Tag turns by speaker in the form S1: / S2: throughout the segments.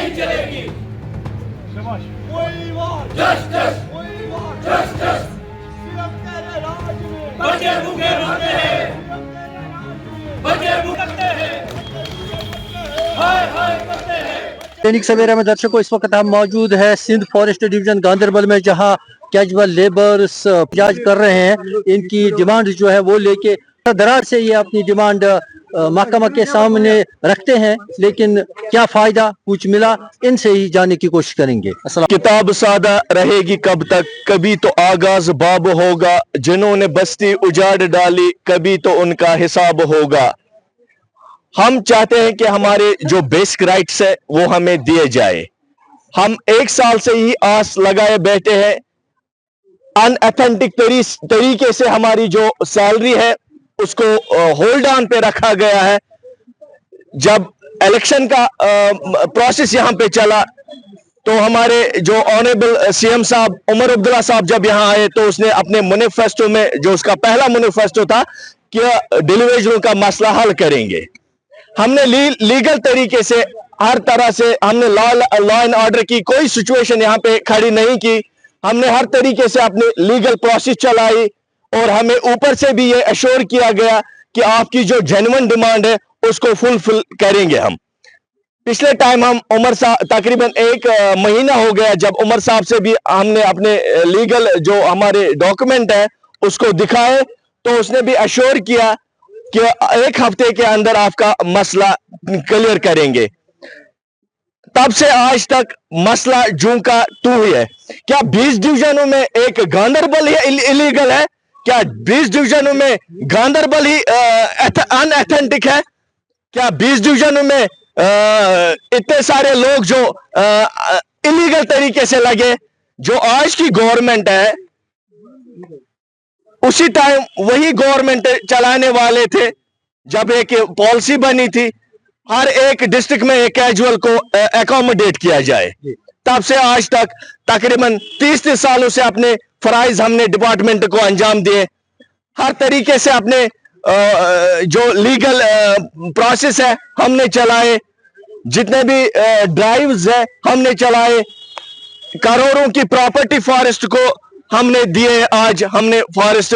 S1: नहीं चलेगी। बचे भूखे मरते हैं, बचे भूखते हैं, हाय हाय करते हैं।
S2: दैनिक सवेरा में दर्शकों इस वक्त हम मौजूद है सिंध फॉरेस्ट डिवीजन गांधरबल में, जहां कैजुअल लेबर्स एहतजाज कर रहे हैं। इनकी डिमांड जो है वो लेके दरार से ये अपनी डिमांड महकमा के सामने रखते हैं, लेकिन क्या फायदा कुछ मिला, इनसे ही जानने की कोशिश करेंगे।
S3: किताब सादा रहेगी कब तक, कभी तो आगाज बाब होगा। जिन्होंने बस्ती उजाड़ डाली, कभी तो उनका हिसाब होगा। हम चाहते हैं कि हमारे जो बेसिक राइट्स है वो हमें दिए जाए। हम 1 साल से ही आस लगाए बैठे हैं। अनऑथेंटिक तरीके से हमारी जो सैलरी है उसको होल्ड ऑन पे रखा गया है। जब इलेक्शन का प्रोसेस यहाँ पे चला तो हमारे जो ऑनरेबल सीएम साहब उमर अब्दुल्ला साहब जब यहाँ आए तो उसने अपने मैनिफेस्टो में, जो उसका पहला मैनिफेस्टो था कि डिलीवरीजों का मसला हल करेंगे। हमने लीगल तरीके से हर तरह से हमने लॉ एंड ऑर्डर की कोई सिचुएशन यहाँ पे खड़ी नहीं की। हमने हर तरीके से अपनी लीगल प्रोसेस चलाई और हमें ऊपर से भी ये एश्योर किया गया कि आपकी जो जेन्युइन डिमांड है उसको फुलफिल करेंगे हम। पिछले टाइम हम उमर साहब, तकरीबन 1 महीना हो गया जब उमर साहब से भी हमने अपने लीगल जो हमारे डॉक्यूमेंट है उसको दिखाए, तो उसने भी एश्योर किया कि 1 हफ्ते के अंदर आपका मसला क्लियर करेंगे। तब से आज तक मसला जूं का तू ही है। क्या 20 डिवीजनों में एक गांधरबल ही इलीगल है? क्या 20 डिवीजनों में गांधरबल ही अनऑथेंटिक है? क्या 20 डिवीजनों में इतने सारे लोग जो इलीगल तरीके से लगे, जो आज की गवर्नमेंट है उसी टाइम वही गवर्नमेंट चलाने वाले थे जब एक पॉलिसी बनी थी हर एक डिस्ट्रिक्ट में एक कैजुअल को एकोमोडेट किया जाए। तब से आज तक तकरीबन 30 सालों से अपने फराइज हमने डिपार्टमेंट को अंजाम दिए। हर तरीके से अपने जो लीगल प्रोसेस है हमने चलाए, जितने भी ड्राइव्स है हमने चलाए, करोड़ों की प्रॉपर्टी फॉरेस्ट को हमने दिए। आज हमने फॉरेस्ट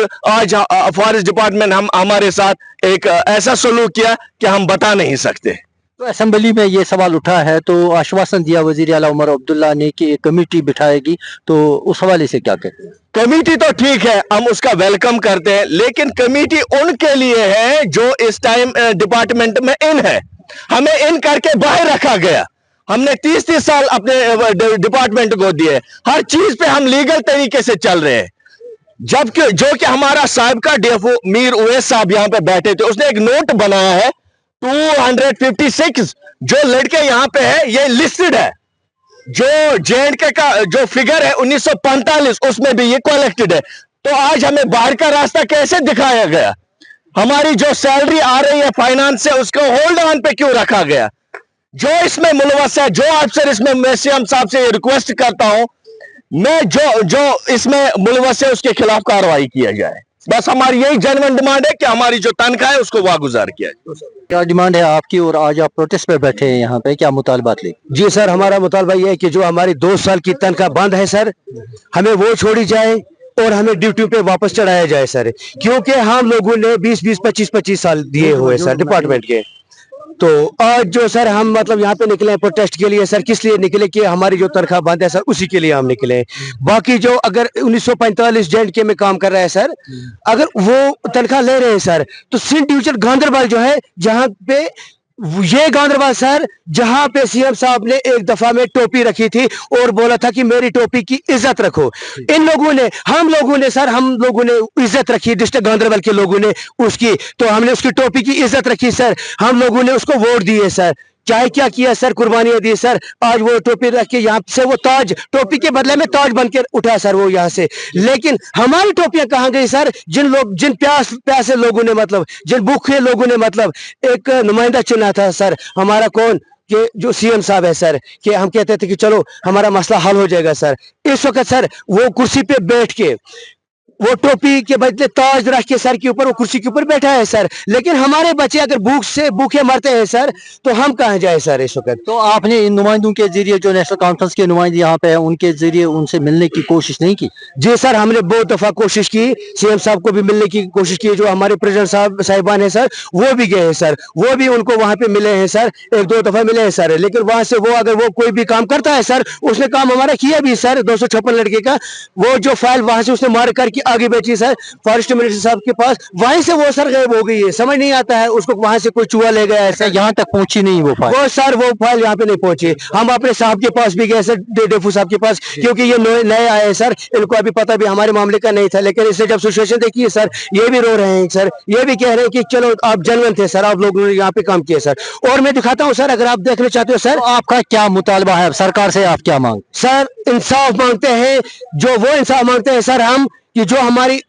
S3: डिपार्टमेंट हमारे साथ एक ऐसा सलूक किया कि हम बता नहीं सकते।
S2: तो असेंबली में ये सवाल उठा है, तो आश्वासन दिया वजीर आला उमर अब्दुल्ला ने कि एक कमेटी बिठाएगी, तो उस हवाले से क्या कहते हैं?
S3: कमेटी तो ठीक है, हम उसका वेलकम करते हैं, लेकिन कमेटी उनके लिए है जो इस टाइम डिपार्टमेंट में इन है। हमें इन करके बाहर रखा गया। हमने 30 साल अपने डिपार्टमेंट को दिए, हर चीज पे हम लीगल तरीके से चल रहे हैं। जबकि जो कि हमारा साहब का डीएफओ मीर उवैस साहब यहाँ पे बैठे थे, उसने एक नोट बनाया है 256, जो लड़के यहाँ पे है ये लिस्टेड है। जो जेएंडके का जो फिगर है 1945 उसमें भी ये कलेक्टेड है। तो आज हमें बाहर का रास्ता कैसे दिखाया गया? हमारी जो सैलरी आ रही है फाइनेंस से उसको होल्ड ऑन पे क्यों रखा गया? जो इसमें मुलवस है, जो अफसर इसमें, मैं सीएम साहब से रिक्वेस्ट करता हूं, मैं जो इसमें मुलवस है उसके खिलाफ कार्रवाई किया जाए। बस हमारी यही जेन्युइन डिमांड है कि हमारी जो तनख्वाह है उसको वागुजार किया जाए।
S2: क्या डिमांड है आपकी, और आज आप प्रोटेस्ट पे बैठे हैं यहाँ पे, क्या मुतालबात ले?
S4: जी सर, हमारा मुतालबा ये है कि जो हमारी 2 साल की तनख्वाह बंद है सर, हमें वो छोड़ी जाए और हमें ड्यूटी पे वापस चढ़ाया जाए सर, क्योंकि हम लोगों ने 20-20, 25-25 साल दिए हुए सर डिपार्टमेंट के। तो आज जो सर हम मतलब यहाँ पे निकले हैं प्रोटेस्ट के लिए सर, किस लिए निकले कि हमारी जो तनख्वाह बंद है सर उसी के लिए हम निकले हैं। बाकी जो अगर 1945 जेएंडके में काम कर रहा है सर, अगर वो तनख्वाह ले रहे हैं सर, तो सिंध डिवीजन गांधरबल जो है, जहाँ पे ये गांधरबल सर, जहां पे सीएम साहब ने एक दफा में टोपी रखी थी और बोला था कि मेरी टोपी की इज्जत रखो, इन लोगों ने, हम लोगों ने इज्जत रखी, डिस्ट्रिक्ट गांधरबल के लोगों ने उसकी, तो हमने उसकी टोपी की इज्जत रखी सर। हम लोगों ने उसको वोट दिए सर, चाहे क्या किया सर, कुर्बानियां दी सर। आज वो टोपी रख के यहाँ से वो ताज, टोपी के बदले में ताज बन के उठा सर वो यहाँ से। लेकिन हमारी टोपियां कहाँ गई सर? जिन प्यासे लोगों ने, मतलब जिन भूखे लोगों ने, मतलब एक नुमाइंदा चुना था सर हमारा, कौन कि जो सीएम साहब है सर, कि हम कहते थे कि चलो हमारा मसला हल हो जाएगा सर। इस वक्त सर वो कुर्सी पे बैठ के वो टोपी के बदले ताज रख के सर के ऊपर वो कुर्सी के ऊपर बैठा है सर। लेकिन हमारे बच्चे अगर भूखे मरते हैं सर, तो हम कहाँ जाए सर इस वक्त।
S2: तो आपने इन नुमाइंदों के जरिए, जो नेशनल कॉन्फ्रेंस के नुमाइंदे यहाँ पे हैं, उनके जरिए उनसे मिलने की कोशिश नहीं की?
S4: जी सर, हमने बहुत दफा कोशिश की, सीएम साहब को भी मिलने की कोशिश की, जो हमारे प्रेसिडेंट साहिबान है सर वो भी गए हैं सर, वो भी उनको वहां पे मिले हैं सर, 1-2 दफा मिले हैं सर। लेकिन वहां से वो अगर वो कोई भी काम करता है सर, उसने काम हमारा किया भी सर, 256 लड़के का वो जो फाइल वहां से उसने मार करके आगे बेची सर फॉरेस्ट मिनिस्टर साहब के पास, वहीं से वो सर गायब हो गई है। समझ नहीं आता है, उसको वहां से कोई चूहा ले गया है सर,
S2: यहाँ तक पहुंची नहीं वो फाइल?
S4: वो सर वो फाइल यहाँ पे नहीं पहुंची। हम अपने साहब के पास भी गए सर, डेफू साहब के पास, क्योंकि ये नए आए हैं सर, इनको अभी पता भी हमारे मामले का नहीं था। लेकिन इससे जब सिचुएशन देखी है सर, ये भी रो रहे हैं सर, ये भी कह रहे हैं कि चलो आप जनवन थे सर, आप लोगों ने यहाँ पे काम किया सर। और मैं दिखाता हूँ सर, अगर आप देखना चाहते हो सर।
S2: तो आपका क्या मुतालबा है सरकार से, आप क्या मांग?
S4: सर इंसाफ मांगते हैं, जो वो इंसाफ मांगते हैं सर हम, कि जो हमारी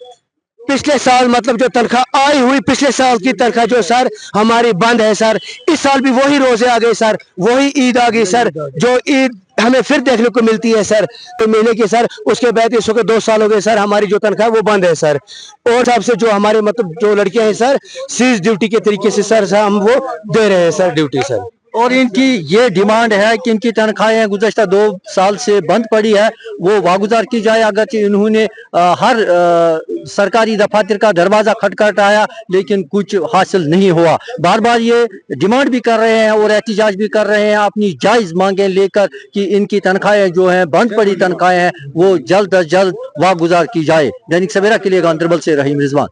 S4: पिछले साल मतलब जो तनख्वाह आई हुई, पिछले साल की तनख्वाह जो सर हमारी बंद है सर, इस साल भी वही रोजे आ गए सर, वही ईद आ गई सर, जो ईद हमें फिर देखने को मिलती है सर तो महीने की सर। उसके बाद इस वक्त 2 साल हो गए सर, हमारी जो तनख्वाह वो बंद है सर। और हिसाब से जो हमारे मतलब जो लड़कियां हैं सर, सीज ड्यूटी के तरीके से सर हम वो दे रहे हैं सर ड्यूटी सर।
S2: और इनकी ये डिमांड है कि इनकी तनख्वाहें गुज़श्ता 2 साल से बंद पड़ी है, वो वागुजार की जाए। अगरचे इन्होंने हर सरकारी दफातर का दरवाज़ा खटखटाया लेकिन कुछ हासिल नहीं हुआ। बार बार ये डिमांड भी कर रहे हैं और एहतिजाज भी कर रहे हैं अपनी जायज़ मांगें लेकर कि इनकी तनख्वाहें जो हैं, बंद पड़ी तनख्वाहें हैं, वो जल्द अज जल्द वागुजार की जाए। दैनिक सवेरा के लिए गांदरबल से रहीम रिजवान।